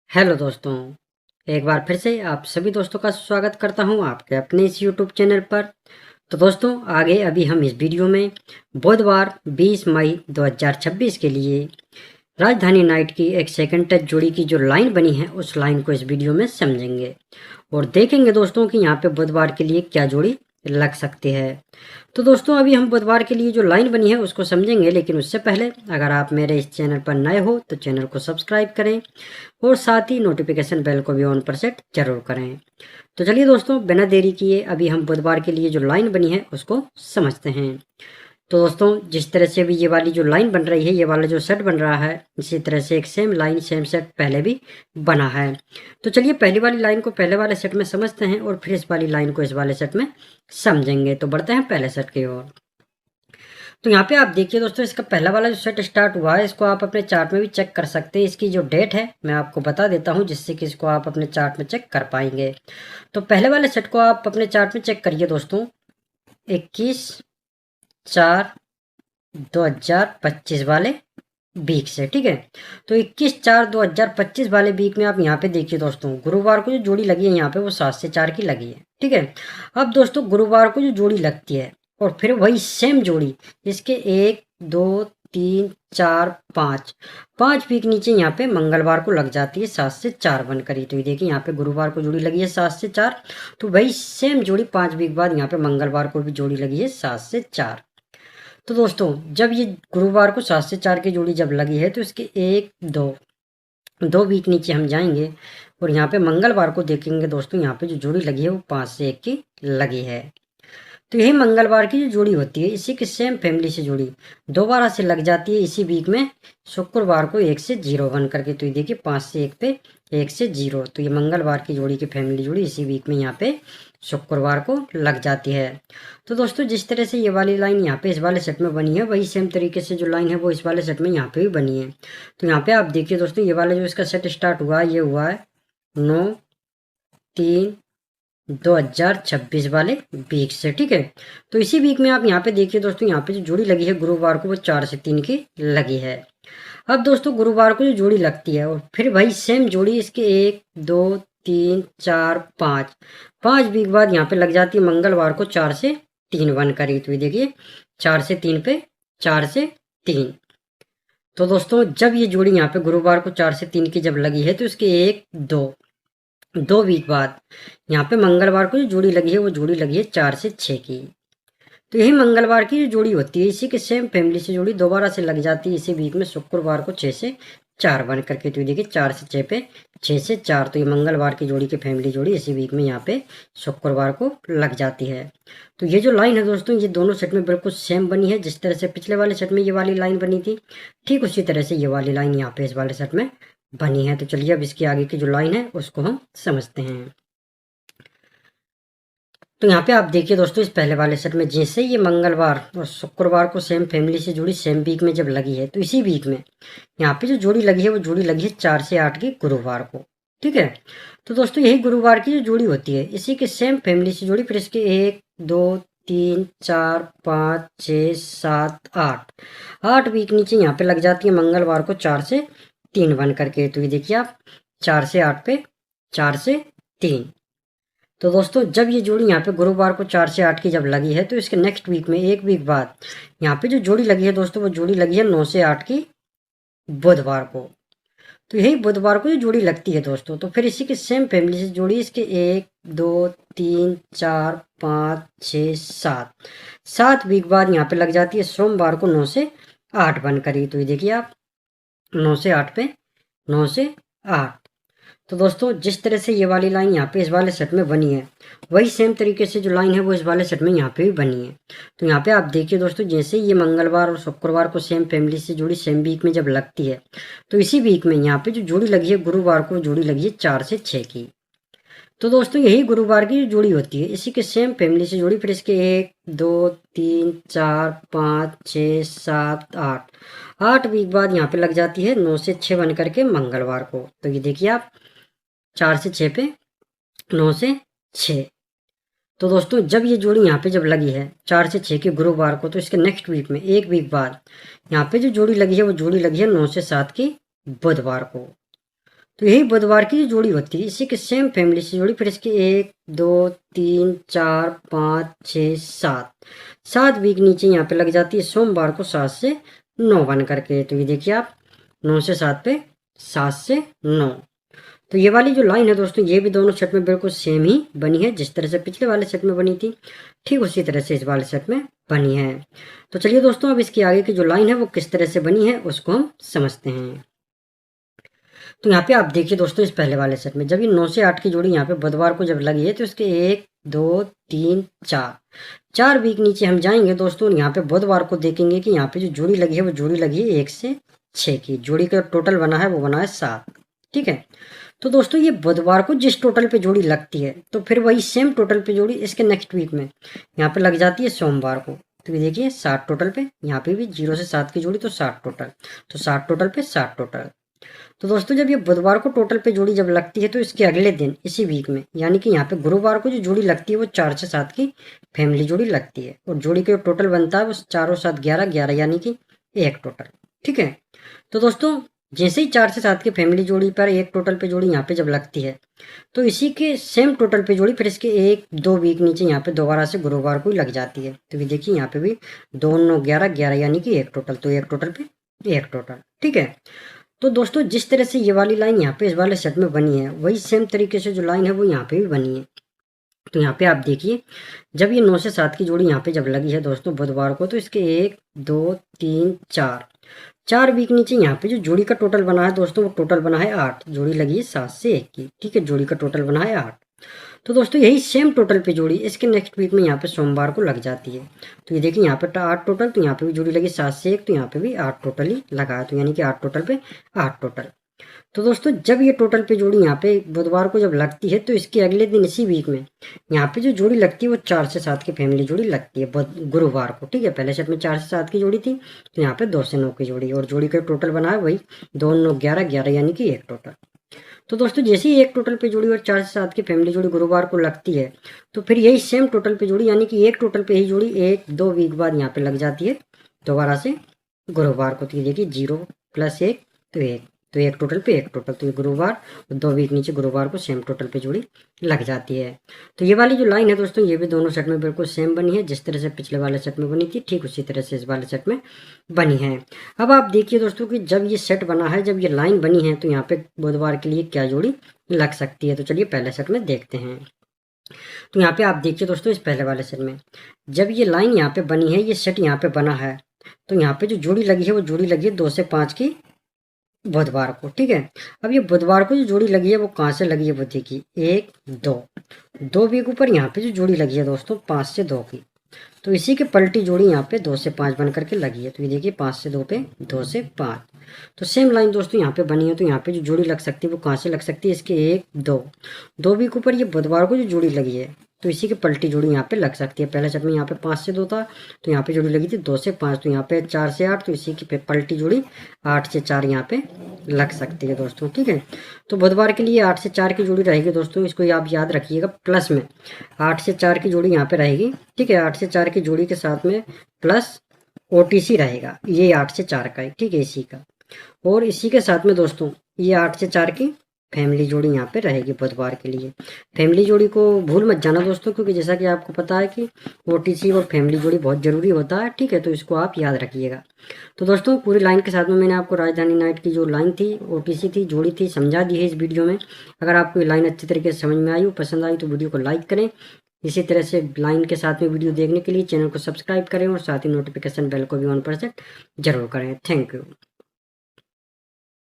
Hello दोस्तों, एक बार फिर से आप सभी दोस्तों का स्वागत करता हूं आपके अपने इस यूट्यूब चैनल पर। तो दोस्तों आगे अभी हम इस वीडियो में बुधवार 20 मई 2026 के लिए राजधानी नाइट की एक सेकंड टच जोड़ी की जो लाइन बनी है उस लाइन को इस वीडियो में समझेंगे और देखेंगे दोस्तों कि यहाँ पे बुधवार के लिए क्या जोड़ी लग सकती है। तो दोस्तों अभी हम बुधवार के लिए जो लाइन बनी है उसको समझेंगे, लेकिन उससे पहले अगर आप मेरे इस चैनल पर नए हो तो चैनल को सब्सक्राइब करें और साथ ही नोटिफिकेशन बेल को भी ऑन पर सेट जरूर करें। तो चलिए दोस्तों बिना देरी किए अभी हम बुधवार के लिए जो लाइन बनी है उसको समझते हैं। तो दोस्तों जिस तरह से अभी ये वाली जो लाइन बन रही है, ये वाला जो सेट बन रहा है, इसी तरह से एक सेम लाइन सेम सेट पहले भी बना है। तो चलिए पहली वाली लाइन को पहले वाले सेट में समझते हैं और फिर इस वाली लाइन को इस वाले सेट में समझेंगे। तो बढ़ते हैं पहले सेट की ओर। तो यहाँ पे आप देखिए दोस्तों, इसका पहला वाला जो सेट स्टार्ट हुआ है इसको आप अपने चार्ट में भी चेक कर सकते हैं। इसकी जो डेट है मैं आपको बता देता हूँ जिससे कि इसको आप अपने चार्ट में चेक कर पाएंगे। तो पहले वाले सेट को आप अपने चार्ट में चेक करिए दोस्तों, 21/4/2025 वाले वीक से, ठीक है। तो 21/4/2025 वाले वीक में आप यहाँ पे देखिए दोस्तों, गुरुवार को जो जोड़ी लगी है यहाँ पे वो 7 से 4 की लगी है, ठीक है। अब दोस्तों गुरुवार को जो जोड़ी लगती है और फिर वही सेम जोड़ी इसके 1 2 3 4 5 5 वीक नीचे यहाँ पे मंगलवार को लग जाती है 7 से 4 बनकर ही। तो ये देखिए यहाँ पे गुरुवार को जोड़ी लगी है 7 से 4, तो वही सेम जोड़ी 5 वीक बाद यहाँ पे मंगलवार को भी जोड़ी लगी है 7 से 4। तो दोस्तों जब ये गुरुवार को 7 से 4 की जोड़ी जब लगी है तो इसके 1 2 वीक नीचे हम जाएंगे और यहाँ पे मंगलवार को देखेंगे दोस्तों, यहाँ पे जो जोड़ी लगी है वो 5 से 1 की लगी है। तो यही मंगलवार की जो जोड़ी होती है इसी की सेम फैमिली से जोड़ी दोबारा से लग जाती है इसी वीक में शुक्रवार को 1 से 0 बन करके। तो ये देखिए 5 से 1 पे 1 से 0, तो ये मंगलवार की जोड़ी की फैमिली जोड़ी इसी वीक में यहाँ पे शुक्रवार को लग जाती है। तो दोस्तों जिस तरह से ये वाली लाइन यहाँ पे इस वाले सेट में बनी है वही सेम तरीके से जो लाइन है वो इस वाले सेट में यहाँ पे भी बनी है। तो यहाँ पे आप देखिए दोस्तों, ये वाला जो इसका सेट स्टार्ट हुआ है ये हुआ है 9/3/2026 वाले वीक से, ठीक है। तो इसी वीक में आप यहाँ पे देखिए दोस्तों, यहाँ पे जो जोड़ी लगी है गुरुवार को वो 4 से 3 की लगी है। अब दोस्तों गुरुवार को जो जोड़ी लगती है और फिर वही सेम जोड़ी इसके 1 2 3 4 5 5 वीक बाद यहाँ पे लग जाती है मंगलवार को 4 से 3 बन करी। तो ये देखिए 4 से 3 पे 4 से 3। तो दोस्तों जब ये जोड़ी यहाँ पे गुरुवार को 4 से 3 की जब लगी है तो इसके 1 2 वीक बाद यहाँ पे मंगलवार को जो जोड़ी लगी है वो जोड़ी लगी है 4 से 6 की। तो यही मंगलवार की जो जोड़ी होती है इसी के सेम फैमिली से जोड़ी दोबारा से लग जाती है इसी वीक में शुक्रवार को 6 से 4 बन करके। तो देखिए 4 से 6 पे 6 से 4, तो ये मंगलवार की जोड़ी की फैमिली जोड़ी इसी वीक में यहाँ पे शुक्रवार को लग जाती है। तो ये जो लाइन है दोस्तों ये दोनों सेट में बिल्कुल सेम बनी है। जिस तरह से पिछले वाले सेट में ये वाली लाइन बनी थी ठीक उसी तरह से ये वाली लाइन यहाँ पे इस वाले सेट में बनी है। तो चलिए अब इसके आगे की जो लाइन है उसको हम समझते हैं। तो यहाँ पे आप देखिए दोस्तों, इस पहले वाले सेट में जैसे ये मंगलवार और शुक्रवार को सेम फैमिली से जुड़ी सेम वीक में जब लगी है तो इसी वीक में यहाँ पे जो जोड़ी लगी है वो जोड़ी लगी है 4 से 8 की गुरुवार को, ठीक है। तो दोस्तों यही गुरुवार की जो जोड़ी होती है इसी के सेम फैमिली से जोड़ी फिर इसके 1 2 3 4 5 6 7 8 वीक नीचे यहाँ पे लग जाती है मंगलवार को 4 से 3 बन करके। तो ये देखिए आप 4 से 8 पे 4 से 3। तो दोस्तों जब ये जोड़ी यहाँ पे गुरुवार को 4 से 8 की जब लगी है तो इसके नेक्स्ट वीक में 1 वीक बाद यहाँ पे जो जोड़ी लगी है दोस्तों वो जोड़ी लगी है 9 से 8 की बुधवार को। तो यही बुधवार को जो जोड़ी लगती है दोस्तों, तो फिर इसी के सेम फैमिली से जोड़ी इसके 1 2 3 4 5 6 7 वीक बाद यहाँ पे लग जाती है सोमवार को 9 से 8 बनकर ही। तो ये देखिए आप 9 से 8 पे 9 से 8। तो दोस्तों जिस तरह से ये वाली लाइन यहाँ पे इस वाले सेट में बनी है वही सेम तरीके से जो लाइन है वो इस वाले सेट में यहाँ पे भी बनी है। तो यहाँ पे आप देखिए दोस्तों, जैसे ये मंगलवार और शुक्रवार को सेम फैमिली से जोड़ी सेम वीक में जब लगती है तो इसी वीक में यहाँ पे जो जोड़ी लगी है गुरुवार को जोड़ी लगी है 4 से 6 की। तो दोस्तों यही गुरुवार की जो जोड़ी होती है इसी के सेम फैमिली से जोड़ी फिर इसके 1 2 3 4 5 6 7 8 वीक बाद यहाँ पे लग जाती है 9 से 6 बन करके मंगलवार को। तो ये देखिए आप 4 से 6 पे 9 से 6। तो दोस्तों जब ये जोड़ी यहाँ पे जब लगी है 4 से 6 के गुरुवार को तो इसके नेक्स्ट वीक में 1 वीक बाद यहाँ पे जो जोड़ी लगी है वो जोड़ी लगी है 9 से 7 की बुधवार को। तो यही बुधवार की जो जोड़ी होती है, इसी के सेम फैमिली से जोड़ी, फिर इसकी 1 2 3 4 5 6 7 7 वीक नीचे यहाँ पे लग जाती है सोमवार को 7 से 9 बन करके। तो ये देखिए आप 9 से 7 पे 7 से 9। तो ये वाली जो लाइन है दोस्तों, ये भी दोनों सेट में बिल्कुल सेम ही बनी है, जिस तरह से पिछले वाले सेट में बनी थी ठीक उसी तरह से इस वाले सेट में बनी है। तो चलिए दोस्तों, अब इसकी आगे की जो लाइन है वो किस तरह से बनी है उसको हम समझते हैं। तो यहाँ पे आप देखिए दोस्तों, इस पहले वाले सेट में जब ये 9 से 8 की जोड़ी यहाँ पे बुधवार को जब लगी है तो इसके 1 2 3 4 वीक नीचे हम जाएंगे दोस्तों, यहाँ पे बुधवार को देखेंगे कि यहाँ पे जो जोड़ी लगी है वो जोड़ी लगी है 1 से 6 की। जोड़ी का टोटल बना है वो बना है 7। ठीक है, तो दोस्तों ये बुधवार को जिस टोटल पे जोड़ी लगती है तो फिर वही सेम टोटल पे जोड़ी इसके नेक्स्ट वीक में यहाँ पे लग जाती है सोमवार को। तो ये देखिए 7 टोटल पे, यहाँ पे भी 0 से 7 की जोड़ी तो 7 टोटल, तो 7 टोटल पे 7 टोटल। तो दोस्तों जब ये बुधवार को टोटल पे जोड़ी जब लगती है तो इसके अगले दिन इसी वीक में यानी कि यहाँ पे गुरुवार को जो जोड़ी लगती है वो 4 से 7 की फैमिली जोड़ी लगती है, और जोड़ी का टोटल बनता है वो 4 और 7 11 11 यानी कि 1 टोटल। ठीक है, तो दोस्तों जैसे ही 4 से 7 की फैमिली जोड़ी पर 1 टोटल पे जोड़ी यहाँ पे जब लगती है तो इसी के सेम टोटल पे जोड़ी फिर इसके 1 2 वीक नीचे यहाँ पे दोबारा से गुरुवार को ही लग जाती है। तो ये देखिए यहाँ पे भी 2 9 11 11 यानी कि 1 टोटल, तो 1 टोटल पे 1 टोटल। ठीक है, तो दोस्तों जिस तरह से ये वाली लाइन यहाँ पे इस वाले सेट में बनी है वही सेम तरीके से जो लाइन है वो यहाँ पे भी बनी है। तो यहाँ पे आप देखिए जब ये 9 से 7 की जोड़ी यहाँ पे जब लगी है दोस्तों बुधवार को तो इसके 1 2 3 4 वीक नीचे यहाँ पे जो जोड़ी का टोटल बना है दोस्तों वो टोटल बना है 8। जोड़ी लगी है 7 से 1 की। ठीक है, जोड़ी का टोटल बना है 8। तो दोस्तों यही सेम टोटल पे जोड़ी इसके नेक्स्ट वीक में यहाँ पे सोमवार को लग जाती है। तो ये देखिए यहाँ पे 8 टोटल, तो यहाँ पे भी जोड़ी लगी 7 से 1, तो यहाँ पे भी 8 टोटल ही लगा है, तो यानी कि 8 टोटल पे 8 टोटल। तो दोस्तों जब ये टोटल पे जोड़ी यहाँ पे बुधवार को जब लगती है तो इसके अगले दिन इसी वीक में यहाँ पे जो जोड़ी लगती है वो 4 से 7 की फैमिली जोड़ी लगती है गुरुवार को। ठीक है, पहले सेट में 4 से 7 की जोड़ी थी तो यहाँ पे 2 से 9 की जोड़ी, और जोड़ी का टोटल बना है वही 2 9 11 11 यानी कि 1 टोटल। तो दोस्तों जैसे ही 1 टोटल पे जोड़ी और 4 से 7 की फैमिली जोड़ी गुरुवार को लगती है तो फिर यही सेम टोटल पे जोड़ी यानी कि 1 टोटल पे ही जोड़ी 1 2 वीक बाद यहाँ पे लग जाती है दोबारा से गुरुवार को। तो ये देखिए 0 + 1 तो 1, तो 1 टोटल पे 1 टोटल, तो ये गुरुवार 2 वीक नीचे गुरुवार को सेम टोटल पे जोड़ी लग जाती है। तो ये वाली जो लाइन है दोस्तों ये भी दोनों सेट में बिल्कुल सेम बनी है, जिस तरह से पिछले वाले सेट में बनी थी ठीक उसी तरह से इस वाले सेट में बनी है। अब आप देखिए दोस्तों कि जब ये सेट बना है, जब ये लाइन बनी है तो यहाँ पे बुधवार के लिए क्या जोड़ी लग सकती है। तो चलिए पहले सेट में देखते हैं। तो यहाँ पे आप देखिए दोस्तों इस पहले वाले सेट में जब ये लाइन यहाँ पे बनी है, ये सेट यहाँ पे बना है, तो यहाँ पे जो जोड़ी लगी है वो जोड़ी लगी है 2 से 5 की बुधवार को। ठीक है, अब ये बुधवार को जो जोड़ी लगी है वो कहाँ से लगी है वो देखिए 1 2 वीक ऊपर यहाँ पे जो जोड़ी लगी है दोस्तों 5 से 2 की, तो इसी के पलटी जोड़ी यहाँ पे 2 से 5 बन करके लगी है। तो ये देखिए 5 से 2 पे 2 से 5, तो सेम लाइन दोस्तों यहाँ पे बनी है। तो यहाँ पे जो जोड़ी लग सकती है वो कहाँ से लग सकती है, इसके 1 2 वीक ऊपर ये बुधवार को जो जोड़ी लगी है तो इसी के पलटी जोड़ी यहाँ पे लग सकती है। पहले सेट में यहाँ पे 5 से 2 था तो यहाँ पे जोड़ी लगी थी 2 से 5, तो यहाँ पे 4 से 8, तो इसी की पलटी जोड़ी 8 से 4 यहाँ पे लग सकती है दोस्तों। ठीक है, तो बुधवार के लिए 8 से 4 की जोड़ी रहेगी दोस्तों, इसको आप याद रखिएगा, प्लस में 8 से 4 की जोड़ी यहाँ पे रहेगी। ठीक है, 8 से 4 की जोड़ी के साथ में प्लस OTC रहेगा, ये 8 से 4 का है। ठीक है, इसी का, और इसी के साथ में दोस्तों ये 8 से 4 की फैमिली जोड़ी यहाँ पे रहेगी बुधवार के लिए। फैमिली जोड़ी को भूल मत जाना दोस्तों, क्योंकि जैसा कि आपको पता है कि OTC और फैमिली जोड़ी बहुत ज़रूरी होता है। ठीक है, तो इसको आप याद रखिएगा। तो दोस्तों पूरी लाइन के साथ में मैंने आपको राजधानी नाइट की जो लाइन थी OTC थी जोड़ी थी समझा दी है इस वीडियो में। अगर आपको ये लाइन अच्छी तरीके से समझ में आई हो, पसंद आई, तो वीडियो को लाइक करें। इसी तरह से लाइन के साथ में वीडियो देखने के लिए चैनल को सब्सक्राइब करें और साथ ही नोटिफिकेशन बेल को भी ऑन पर सेट जरूर करें। Thank you.